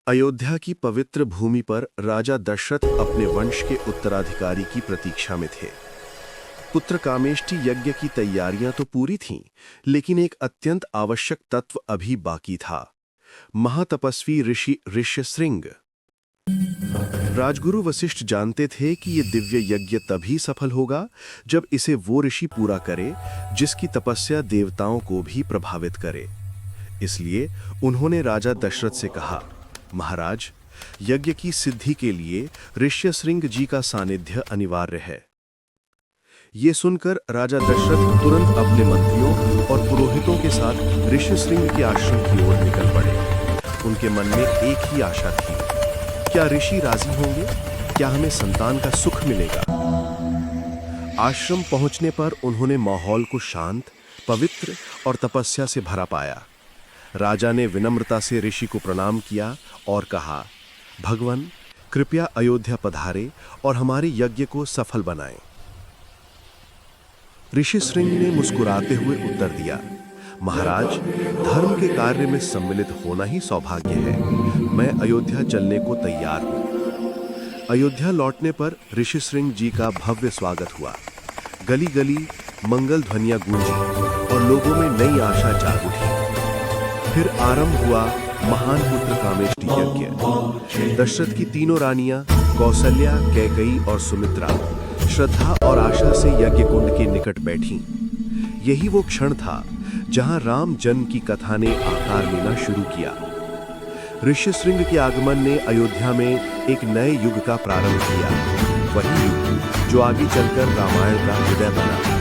अयोध्या की पवित्र भूमि पर राजा दशरथ अपने वंश के उत्तराधिकारी की प्रतीक्षा में थे। पुत्र कामेष्टि यज्ञ की तैयारियां तो पूरी थीं, लेकिन एक अत्यंत आवश्यक तत्व अभी बाकी था। महातपस्वी ऋषि ऋष्यशृंग। राजगुरु वशिष्ठ जानते थे कि यह दिव्य यज्ञ तभी सफल होगा जब इसे वो ऋषि पूरा करे जिसकी तपस्या देवताओं को भी प्रभावित करे। इसलिए उन्होंने राजा दशरथ से कहा, महाराज, यज्ञ की सिद्धि के लिए ऋष्यशृंग जी का सानिध्य अनिवार्य है। ये सुनकर राजा दशरथ तुरंत अपने मंत्रियों और पुरोहितों के साथ ऋष्यशृंग के आश्रम की ओर निकल पड़े। उनके मन में एक ही आशा थी, क्या ऋषि राजी होंगे? क्या हमें संतान का सुख मिलेगा? आश्रम पहुंचने पर उन्होंने माहौल को शांत, पवित्र और तपस्या से भरा पाया। राजा ने विनम्रता से ऋषि को प्रणाम किया और कहा, भगवान, कृपया अयोध्या पधारे और हमारे यज्ञ को सफल बनाएं। ऋष्यशृंग ने मुस्कुराते हुए उत्तर दिया, महाराज, धर्म के कार्य में सम्मिलित होना ही सौभाग्य है। मैं अयोध्या चलने को तैयार हूं। अयोध्या लौटने पर ऋष्यशृंग जी का भव्य स्वागत हुआ। गली गली मंगल ध्वनियां गूंजी और लोगों में नई आशा जाग उठी। फिर आरंभ हुआ महान पुत्र कामेष्टि यज्ञ। दशरथ की तीनों रानियां कौसल्या, कैकेयी और सुमित्रा श्रद्धा और आशा से यज्ञ कुंड के निकट बैठीं। यही वो क्षण था जहां राम जन्म की कथा ने आकार लेना शुरू किया। ऋष्यशृंग के आगमन ने अयोध्या में एक नए युग का प्रारंभ किया, वही युग जो आगे चलकर रामायण का हृदय बना।